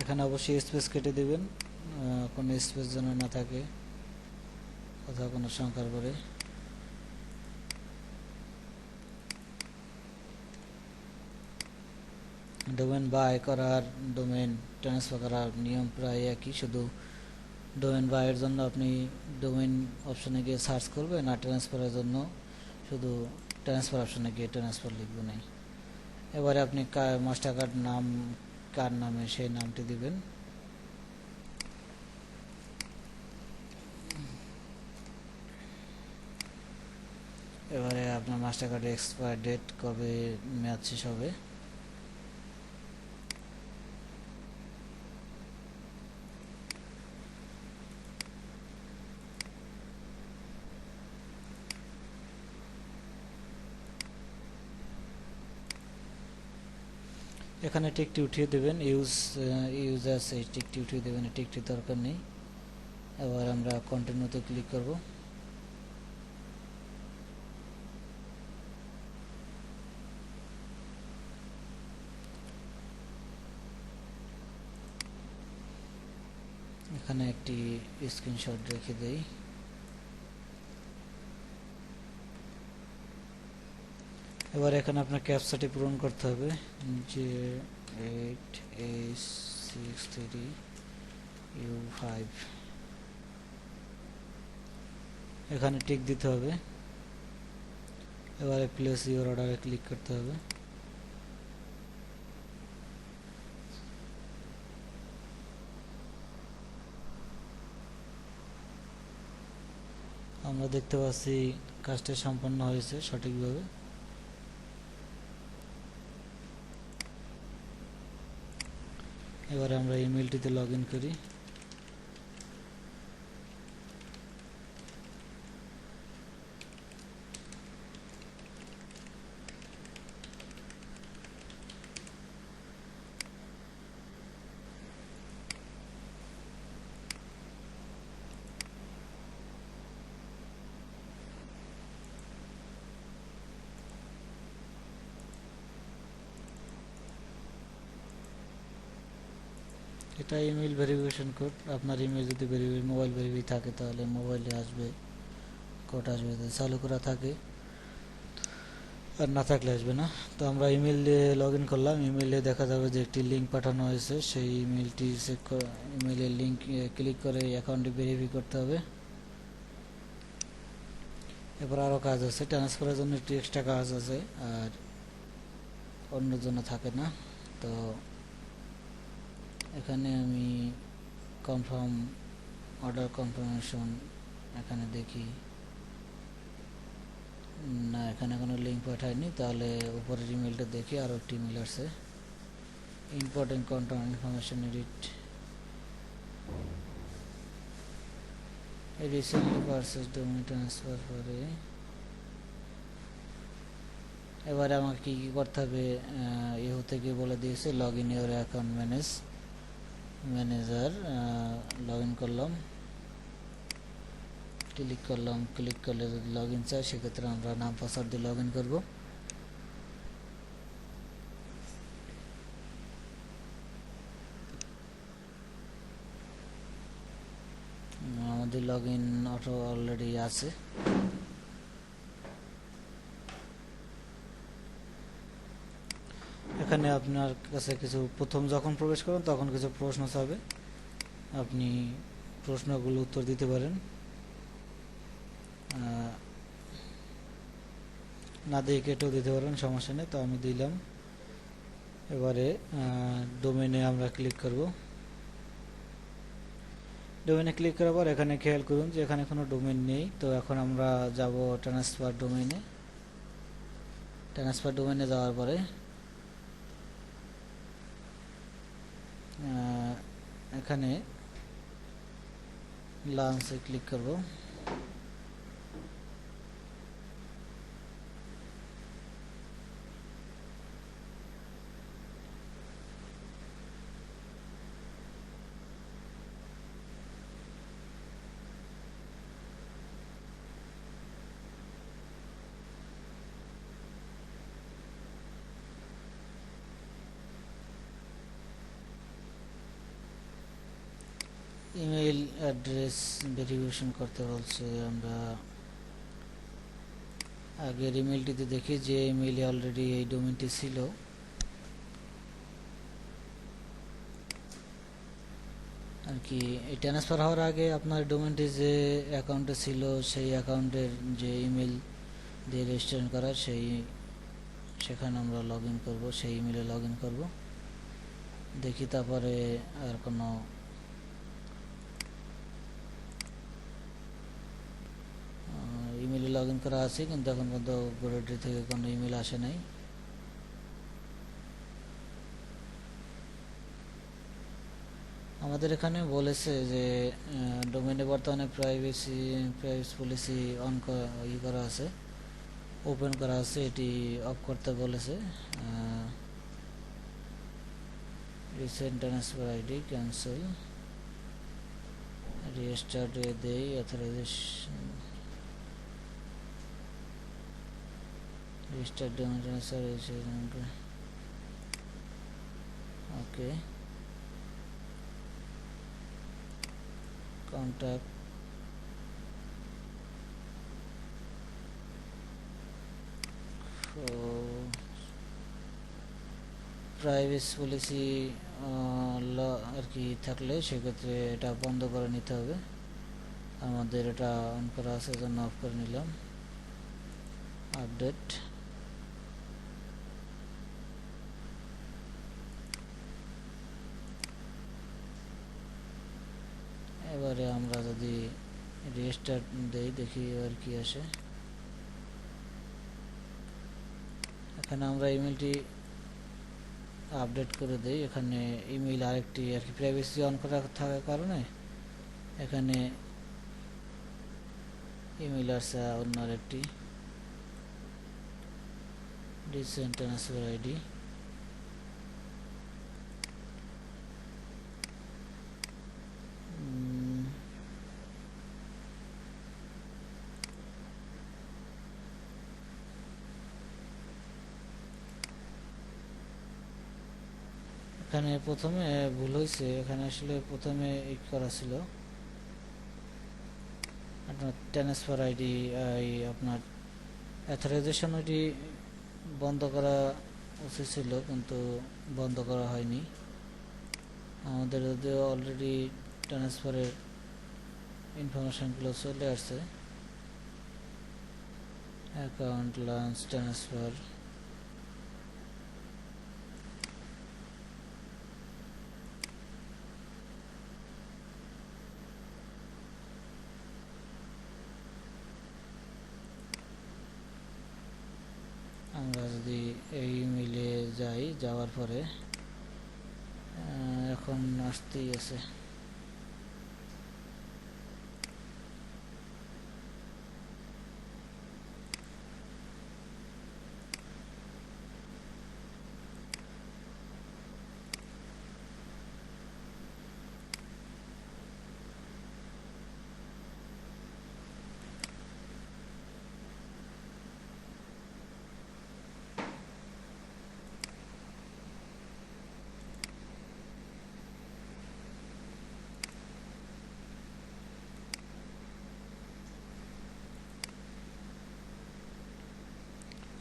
এখানে অবশ্যই স্পেস কেটে দিবেন, কোনো স্পেস যেন না থাকে অথবা কোনো সংখ্যার পরে। ডোমেন বাই করার ডোমেন ট্রান্সফার করার নিয়ম প্রায় একই, শুধু ডোমেন বাইয়ের জন্য আপনি ডোমেন অপশনে গিয়ে সার্চ করবেন, আর ট্রান্সফারের জন্য শুধু ট্রান্সফার অপশনে গিয়ে ট্রান্সফার লিখবেন। এবারে আপনি মাস্টার কার্ড নাম কার নামে সেই নামটি দিবেন। এবারে আপনার মাস্টার কার্ডের এক্সপায়ার ডেট কবে মেয়াদ শেষ হবে, এখানে টিকটি উঠিয়ে দেবেন, ইউজার্স এই টিকটি উঠিয়ে দেবেন, এই টিকটি দরকার নেই। এবার আমরা কন্টিনিউতে ক্লিক করব। এখানে একটি স্ক্রিনশট রেখে দেই। এবার এখানে আপনার ক্যাপচাটি পূরণ করতে হবে, যে 8A63U5 এখানে টিক দিতে হবে। এবারে প্লেস ইউর অর্ডারে ক্লিক করতে হবে। আমরা দেখতে পাচ্ছি কাজটি সম্পন্ন হয়েছে সঠিকভাবে। এবারে আমরা ইমেলটিতে লগ ইন করি। এটা ইমেল ভেরিফিকেশন কোড, আপনার ইমেল যদি মোবাইল ভেরিফাই থাকে তাহলে মোবাইলে আসবে, কোড আসবে, যদি চালু করা থাকে, আর না থাকলে আসবে না। তো আমরা ইমেল দিয়ে লগ ইন করলাম। ইমেলে দেখা যাবে যে একটি লিঙ্ক পাঠানো হয়েছে, সেই ইমেলটি ইমেলের লিঙ্ক ক্লিক করে অ্যাকাউন্টটি ভেরিফাই করতে হবে। এরপর আরও কাজ আছে, ট্রান্সফারের জন্য একটি এক্সট্রা কাজ আছে, আর অন্যের জন্য থাকে না। তো এখানে আমি কনফার্ম অর্ডার কনফার্মেশন এখানে দেখি না, এখানে কোনো লিঙ্ক পাঠায়নি। তাহলে উপরের ইমেলটা দেখি, আরও একটি ইমেল আসছে, important content information edit recently purchase domain transfer করে। এবারে আমাকে কী কী করতে হবে, ইহু থেকে বলে দিয়েছে log in your account manager. Log in করলাম, ক্লিক করলাম, ক্লিক করলে যদি লগ ইন চাই সেক্ষেত্রে আমরা নাম পাসওয়ার্ড দিয়ে লগ ইন করবো। আমাদের লগ ইন অটো অলরেডি আছে। এখানে আপনার কাছে কিছু প্রথম যখন প্রবেশ করেন তখন কিছু প্রশ্ন চাবে, আপনি প্রশ্নগুলো উত্তর দিতে পারেন, না দিয়ে কেটেও দিতে পারেন, সমস্যা নেই। তো আমি দিলাম। এবারে ডোমেনে আমরা ক্লিক করব। ডোমেনে ক্লিক করার পর এখানে খেয়াল করুন যে এখানে কোনো ডোমেন নেই। তো এখন আমরা যাব ট্রান্সফার ডোমেনে। ট্রান্সফার ডোমেনে যাওয়ার পরে এখানে লঞ্চে ক্লিক করব। ইমেইল অ্যাড্রেস ভেরিফিকেশন করতে বলছে। আমরা আগের ইমেলটিতে দেখি যে ইমেইলে অলরেডি এই ডোমেনটি ছিল। আর কি এই ট্রান্সফার হওয়ার আগে আপনার ডোমেনটি যে অ্যাকাউন্টে ছিল সেই অ্যাকাউন্টের যে ইমেল দিয়ে রেজিস্ট্রেশন করা সেখানে আমরা লগ ইন করবো, সেই ইমেলে লগ ইন করবো। দেখি তারপরে আর কোনো ইমেলে লগ ইন করা আছে, কিন্তু এখন পর্যন্ত গোডাডি থেকে কোনো ইমেল আসে নাই। আমাদের এখানে বলেছে যে ডোমেনে বর্তমানে প্রাইভেসি পলিসি অন করা আছে, ওপেন করা আছে, এটি অফ করতে বলেছে। Recent transfer ID cancel, restart দেই, অথরাইজেশন রিস্টার্ট ডোমেন ট্রান্সফার, ওকে। contact প্রাইভেসি পলিসি আর কি থাকলে সেক্ষেত্রে এটা বন্ধ করে নিতে হবে। আমাদের এটা অন করা আছে, জন্য অফ করে নিলাম। আপডেট, এবারে আমরা যদি রিস্টার্ট দেই দেখি আর কি আসে। এখানে আমরা ইমেলটি আপডেট করে দেই। এখানে ইমেল আরেকটি আর কি প্রাইভেসি অন করা থাকার কারণে এখানে ইমেল আসছে অন্য আরেকটি, রিসেন্ট ট্রান্সফার আইডি। এখানে প্রথমে ভুল হয়েছে, এখানে আসলে প্রথমে করা ছিল আপনার ট্রান্সফার আইডি, আপনার অথরাইজেশন আইডি বন্ধ করা উচিত ছিল, কিন্তু বন্ধ করা হয়নি। আমাদের যদিও অলরেডি ট্রান্সফারের ইনফরমেশনগুলো চলে আসছে, অ্যাকাউন্ট লঞ্চ ট্রান্সফার, আমরা যদি এই ইমেইলে যাই, যাওয়ার পরে এখন আসতেই আছে।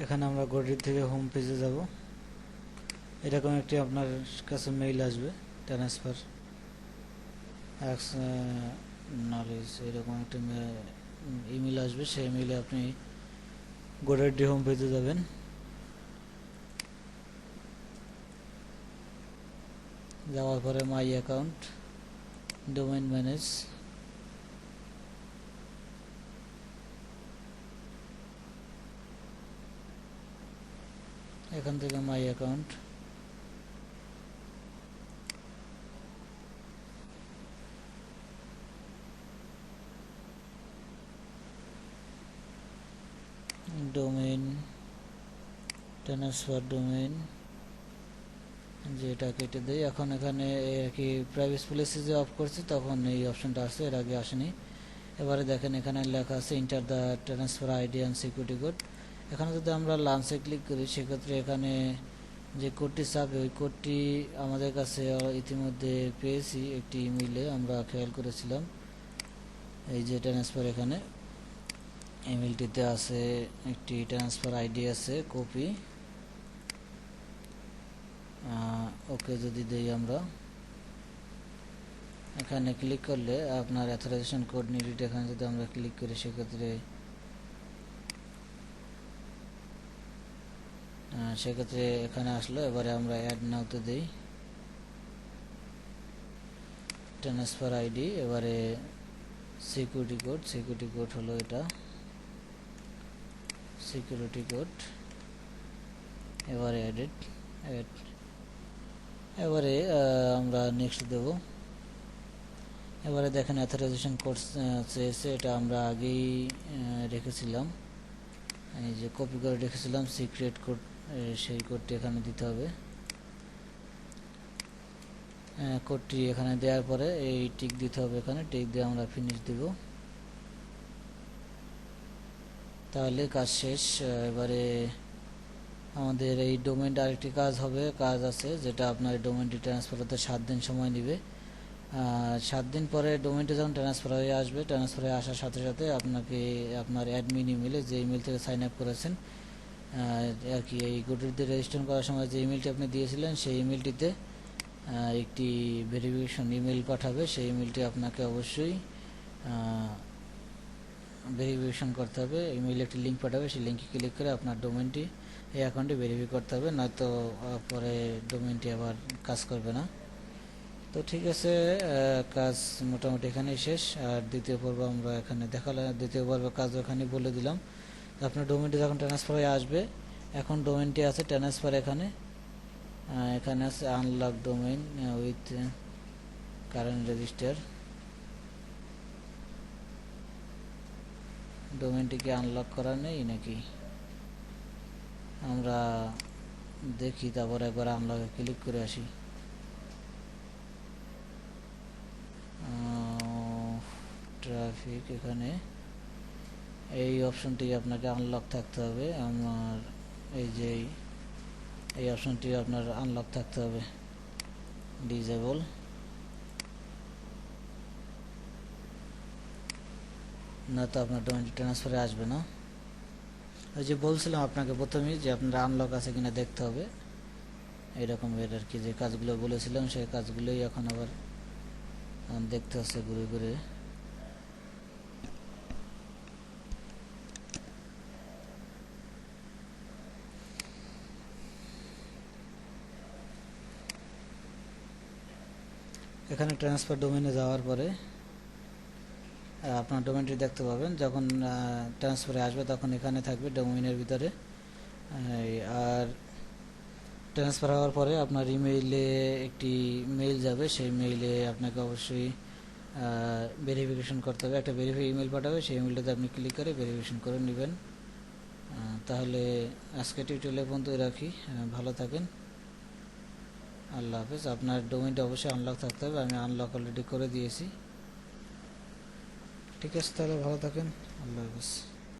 এখানে আমরা গোডাডি থেকে হোম পেজে যাব। এরকম একটি আপনার কাছে মেইল আসবে, ট্রান্সফার নলেজ, এরকম একটা ইমেল আসবে। সেই ইমেলে আপনি গোডাডি হোম পেজে যাবেন। যাওয়ার পরে মাই অ্যাকাউন্ট, ডোমেইন ম্যানেজ, এখান থেকে my account, domain transfer domain, যেটা কেটে দেই। এখন এখানে কি প্রাইভেসি পলিসি যে অফ করছি তখন এই অপশনটা আসছে, এর আগে আসেনি। এবারে দেখেন এখানে লেখা আছে enter the transfer ID and security code. এখানে যদি আমরা লাঞ্চে ক্লিক করি সেক্ষেত্রে এখানে যে কোডটি চাবে ওই কোডটি আমাদের কাছে ইতিমধ্যে পেয়েছি একটি ইমেইলে, আমরা খেয়াল করেছিলাম। এই যে ট্রান্সফার, এখানে ইমেইলটিতে আছে একটি ট্রান্সফার আইডি আছে, কপি। ওকে যদি দেই আমরা, এখানে ক্লিক করলে আপনার অথরাইজেশন কোড নিডেড, এখানে যদি আমরা ক্লিক করি সেক্ষেত্রে এখানে আসলো। এবারে আমরা অ্যাড নাওতে দেই ট্রান্সফার আইডি। এবারে সিকিউরিটি কোড হলো এটা, সিকিউরিটি কোড। এবারে অ্যাড। এবারে আমরা নেক্সট দেব। এবারে দেখেন অথরাইজেশন কোড চেয়েছে, এটা আমরা আগেই রেখেছিলাম, এই যে কপি করে রেখেছিলাম সিক্রেট কোড, সেই কোডটি এখানে দিতে হবে। কোডটি এখানে দেওয়ার পরে এই টিক দিতে হবে, এখানে টিক দিয়ে আমরা ফিনিশ দেব, তাহলে কাজ শেষ। এবারে আমাদের এই ডোমেইনটা আরেকটি কাজ আছে, যেটা আপনার ডোমেইনটি ট্রান্সফার হতে 7 দিন সময় নেবে। 7 দিন পরে ডোমেইনটি যখন ট্রান্সফার হয়ে আসবে, ট্রান্সফার হয়ে আসার সাথে সাথে আপনাকে আপনার অ্যাডমিন ইমেলে, যে ইমেল থেকে সাইন আপ করেছেন আর কি, এই গোটিতে রেজিস্ট্রেশন করার সময় যে ইমেলটি আপনি দিয়েছিলেন, সেই ইমেলটিতে একটি ভেরিফিকেশন ইমেল পাঠাবে। সেই ইমেলটি আপনাকে অবশ্যই ভেরিফিকেশন করতে হবে। ইমেইলে একটি লিঙ্ক পাঠাবে, সেই লিঙ্কে ক্লিক করে আপনার ডোমেইনটি এই অ্যাকাউন্টে ভেরিফাই করতে হবে, নয়তো পরে ডোমেইনটি আবার কাজ করবে না। তো ঠিক আছে, কাজ মোটামুটি এখানেই শেষ। আর দ্বিতীয় পর্ব আমরা এখানে দেখালাম, দ্বিতীয় পর্বের কাজ এখানে বলে দিলাম। আপনার ডোমেইনটি যখন ট্রান্সফার হয়ে আসবে, এখন ডোমেইনটি আছে ট্রান্সফার, এখানে আছে unlock domain with current registrar. ডোমেইনটি কি আনলক করা নেই নাকি, আমরা দেখি, তারপর একবার আনলকে ক্লিক করে আসি। ট্রাফিক, এখানে এই অপশনটি আপনাকে আনলক থাকতে হবে। আমার এই যে এই অপশনটি আপনার আনলক থাকতে হবে, ডিসেবল, না তো আপনার ডোমেইনটি ট্রান্সফারে আসবে না। ওই যে বলছিলাম আপনাকে প্রথমেই যে আপনার আনলক আছে কিনা দেখতে হবে, এইরকম আর কি, যে কাজগুলো বলেছিলাম সেই কাজগুলোই এখন আবার দেখতে হচ্ছে ঘুরে ঘুরে। এখানে ট্রান্সফার ডোমেইনে যাওয়ার পরে আপনার ডোমেইনটি দেখতে পাবেন। যখন ট্রান্সফারে আসবে তখন এখানে থাকবে ডোমেইনের ভিতরে। আর ট্রান্সফার হওয়ার পরে আপনার ইমেইলে একটি মেইল যাবে, সেই মেইলে আপনাকে অবশ্যই ভেরিফিকেশন করতে হবে, একটা ভেরিফাই ইমেল পাঠাবে, সেই ইমেলটাতে আপনি ক্লিক করে ভেরিফিকেশন করে নেবেন। তাহলে আজকে টিউটোরিয়াল পর্যন্ত রাখি, ভালো থাকেন, আল্লাহ হাফেজ। আপনার ডোমেইনটা অবশ্যই আনলক থাকতে হবে, আমি আনলক অলরেডি করে দিয়েছি। ঠিক আছে, তাহলে ভালো থাকেন, আল্লাহ হাফেজ।